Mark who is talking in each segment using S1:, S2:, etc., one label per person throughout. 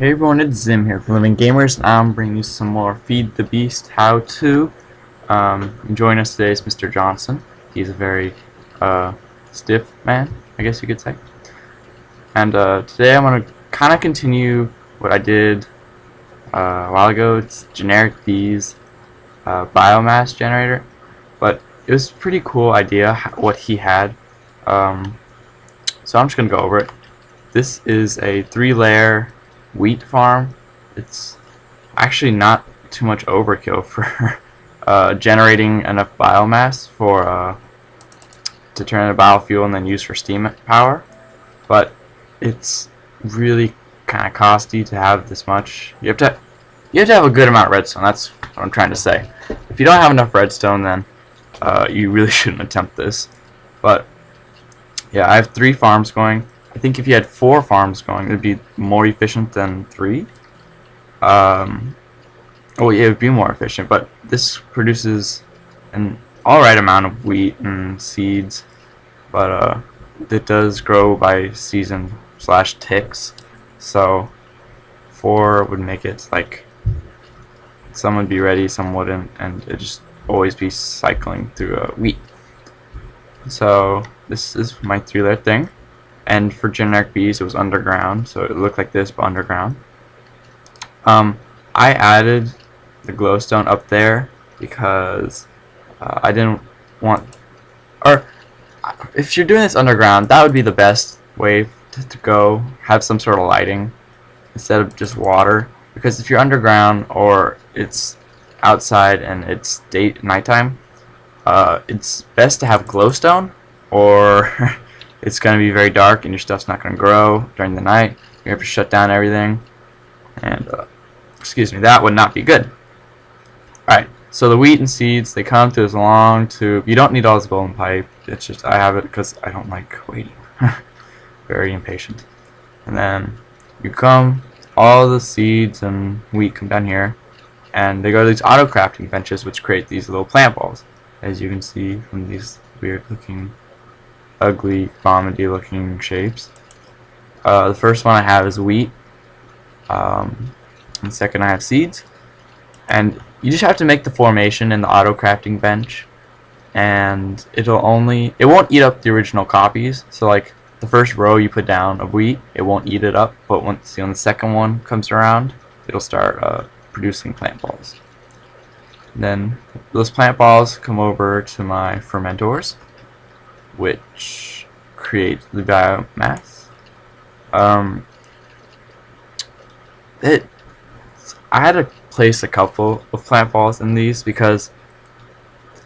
S1: Hey everyone, it's Zim here from Living Gamers, and I'm bringing you some more Feed the Beast how-to. Joining us today is Mr. Johnson. He's a very stiff man, I guess you could say. And today I'm going to kind of continue what I did a while ago. It's Generikb's biomass generator, but it was a pretty cool idea what he had. So I'm just going to go over it. This is a 3-layer wheat farm. It's actually not too much overkill for generating enough biomass for to turn into biofuel and then use for steam power, but it's really kind of costly to have this much. You have to have a good amount of redstone. That's what I'm trying to say. If you don't have enough redstone, then you really shouldn't attempt this. But yeah, I have 3 farms going. I think if you had 4 farms going, it would be more efficient than 3. Oh yeah, it would be more efficient, but this produces an alright amount of wheat and seeds, but it does grow by season / ticks, so 4 would make it like some would be ready, some wouldn't, and it'd just always be cycling through wheat. So this is my 3-layer thing. And for Generikb's, it was underground, so it looked like this, but underground. I added the glowstone up there because I didn't want, or if you're doing this underground, that would be the best way to go. Have some sort of lighting instead of just water, because if you're underground or it's outside and it's nighttime, it's best to have glowstone, or it's going to be very dark and your stuff's not going to grow during the night. You have to shut down everything, and excuse me, that would not be good. Alright, so the wheat and seeds, they come through this long tube. You don't need all this golden pipe. It's just I have it because I don't like waiting. Very impatient. And then you come, all the seeds and wheat come down here, and they go to these auto crafting benches, which create these little plant balls, as you can see from these weird looking, ugly, vomity looking shapes. The first one I have is wheat, and the second I have seeds, and you just have to make the formation in the auto crafting bench, and it won't eat up the original copies. So like the first row you put down of wheat, it won't eat it up, but when the second one comes around, it'll start producing plant balls. And then those plant balls come over to my fermentors, which create the biomass. I had to place a couple of plant balls in these because,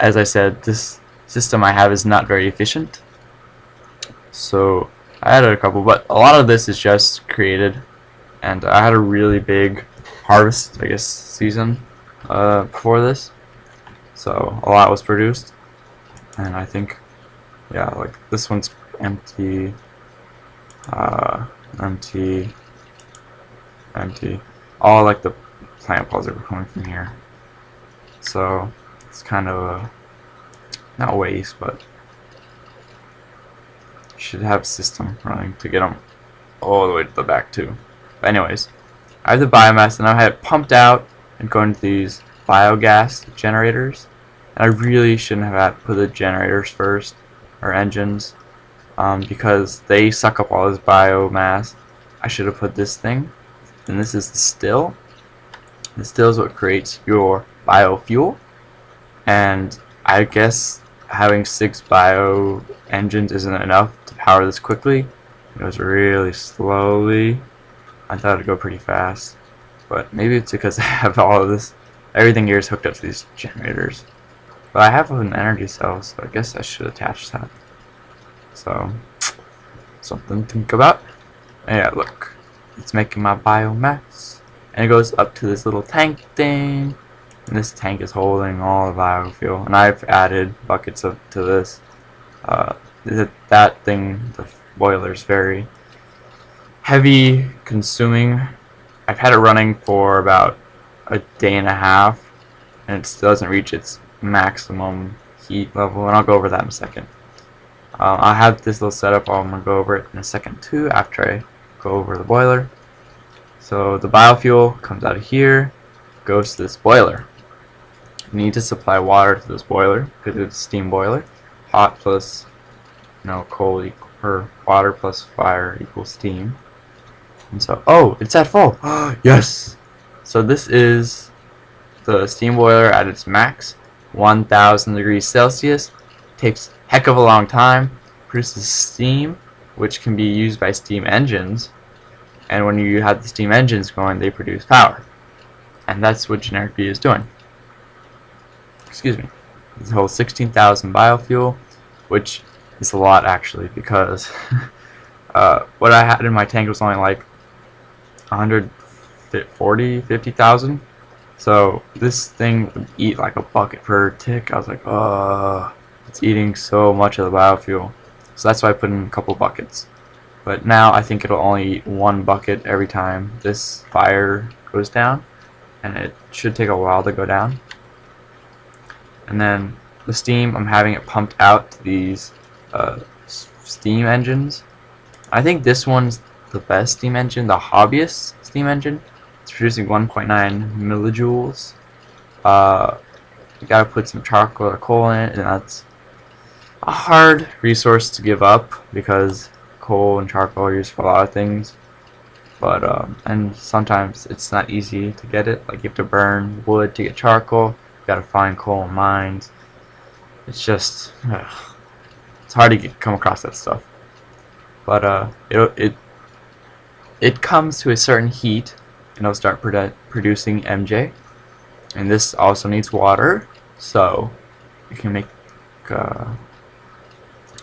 S1: as I said, this system I have is not very efficient. So I added a couple, but a lot of this is just created, and I had a really big harvest, I guess, season before this, so a lot was produced, and I think, yeah, like this one's empty, empty. All like the plant balls are coming from here, so it's kind of a not waste, but you should have a system running to get them all the way to the back too. But anyways, I have the biomass, and I had it pumped out and go into these biogas generators, and I really shouldn't have had to put the generators first, or engines, because they suck up all this biomass. I should have put this thing, and this is the still. The still is what creates your biofuel, and I guess having 6 bio engines isn't enough to power this quickly. It goes really slowly. I thought it'd go pretty fast, but maybe it's because I have all of this. Everything here is hooked up to these generators. But I have an energy cell, so I guess I should attach that. So, something to think about. And yeah, look, it's making my biomass, and it goes up to this little tank thing, and this tank is holding all the biofuel, and I've added buckets to this. That thing, the boiler, is very heavy consuming. I've had it running for about a day and a half, and it still doesn't reach its maximum heat level, and I'll go over that in a second. I'll have this little setup. I'm going to go over it in a second too, after I go over the boiler. So the biofuel comes out of here, goes to this boiler. You need to supply water to this boiler because it's a steam boiler. Hot plus coal or water plus fire equals steam. And so, oh, it's at full. Yes. So this is the steam boiler at its max, 1,000 degrees Celsius. Takes a heck of a long time. Produces steam, which can be used by steam engines. And when you have the steam engines going, they produce power. And that's what Generikb is doing. Excuse me. This whole 16,000 biofuel, which is a lot actually, because what I had in my tank was only like 50,000. So this thing would eat like a bucket per tick. I was like, oh, it's eating so much of the biofuel. So that's why I put in a couple buckets. But now I think it'll only eat one bucket every time this fire goes down, and it should take a while to go down. And then the steam, I'm having it pumped out to these steam engines. I think this one's the best steam engine, the hobbyist steam engine. It's producing 1.9 millijoules. You gotta put some charcoal or coal in it, and that's a hard resource to give up because coal and charcoal are used for a lot of things. But and sometimes it's not easy to get it. Like you have to burn wood to get charcoal. You gotta find coal in mines. It's just it's hard to come across that stuff. But it comes to a certain heat, and it'll start producing MJ. And this also needs water, so you can make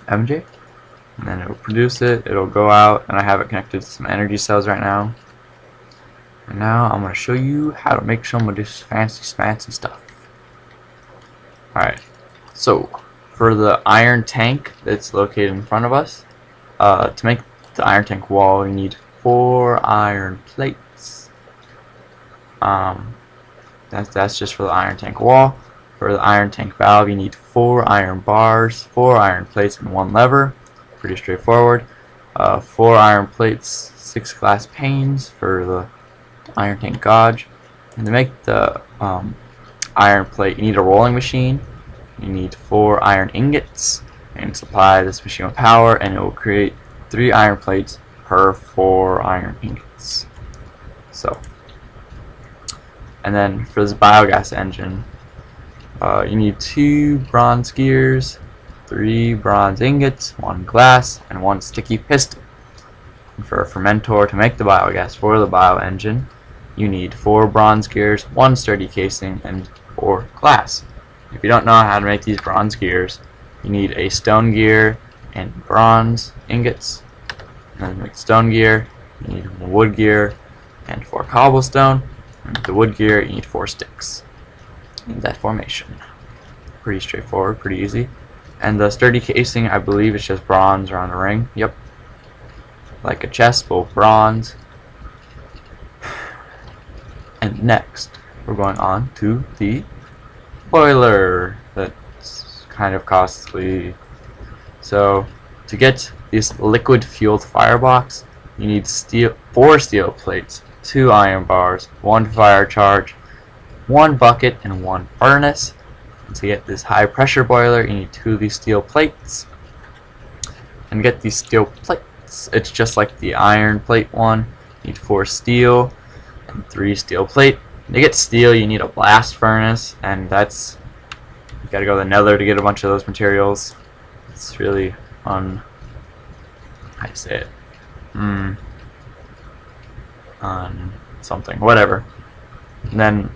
S1: MJ. And then it'll produce it, it'll go out, and I have it connected to some energy cells right now. And now I'm going to show you how to make some of this fancy smancy stuff. Alright, so for the iron tank that's located in front of us, to make the iron tank wall, you need 4 iron plates. That's just for the iron tank wall. For the iron tank valve, you need 4 iron bars, 4 iron plates, and 1 lever. Pretty straightforward. 4 iron plates, 6 glass panes for the iron tank gauge. And to make the iron plate, you need a rolling machine. You need 4 iron ingots, and supply this machine with power, and it will create 3 iron plates per 4 iron ingots. So, and then for this biogas engine, you need 2 bronze gears, 3 bronze ingots, 1 glass, and 1 sticky piston. And for a fermentor to make the biogas for the bio engine, you need 4 bronze gears, 1 sturdy casing, and 4 glass. If you don't know how to make these bronze gears, you need a stone gear and bronze ingots. And then to make stone gear, you need 1 wood gear and 4 cobblestone. And with the wood gear, you need 4 sticks in that formation. Pretty straightforward, pretty easy. And the sturdy casing, I believe it's just bronze around the ring. Yep. Like a chest, both bronze. And next, we're going on to the boiler. That's kind of costly. So, to get this liquid fueled firebox, you need 4 steel plates, 2 iron bars, 1 fire charge, 1 bucket, and 1 furnace. And to get this high pressure boiler, you need 2 of these steel plates. And get these steel plates, it's just like the iron plate one. You need 4 steel and 3 steel plate. To get steel, you need a blast furnace, and that's, you gotta go to the nether to get a bunch of those materials. It's really how do you say it? Something, whatever. And then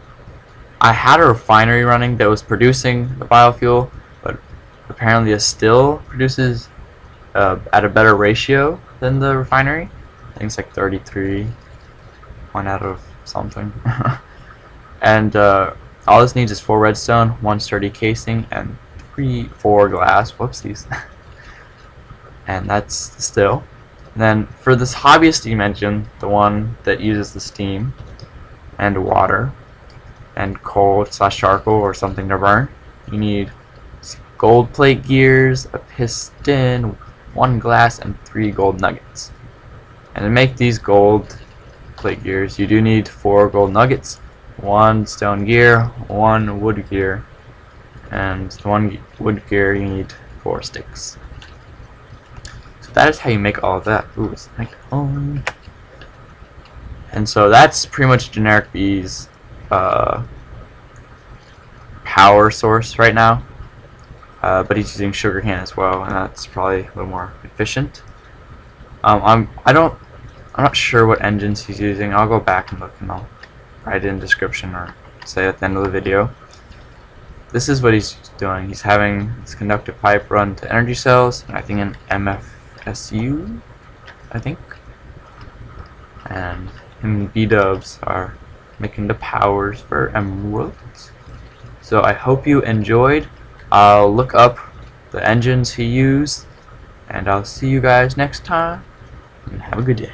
S1: I had a refinery running that was producing the biofuel, but apparently it still produces at a better ratio than the refinery. I think it's like 33, 1 out of something. And all this needs is 4 redstone, 1 sturdy casing, and 4 glass. Whoopsies. And that's the still. And then for this hobbyist steam engine, the one that uses the steam and water and coal / charcoal or something to burn, you need gold plate gears, a piston, 1 glass, and 3 gold nuggets. And to make these gold plate gears. You do need 4 gold nuggets, 1 stone gear, 1 wood gear, and the 1 wood gear you need 4 sticks. So that is how you make all of that. Ooh, it's like and so that's pretty much Generikb's power source right now. But he's using sugarcane as well, and that's probably a little more efficient. I'm not sure what engines he's using. I'll go back and look, and I'll write it in the description or say at the end of the video. This is what he's doing. He's having this conductive pipe run to energy cells, and I think an MFSU, I think. And him and B-dubs are making the powers for emeralds. So I hope you enjoyed. I'll look up the engines he used, and I'll see you guys next time, and have a good day.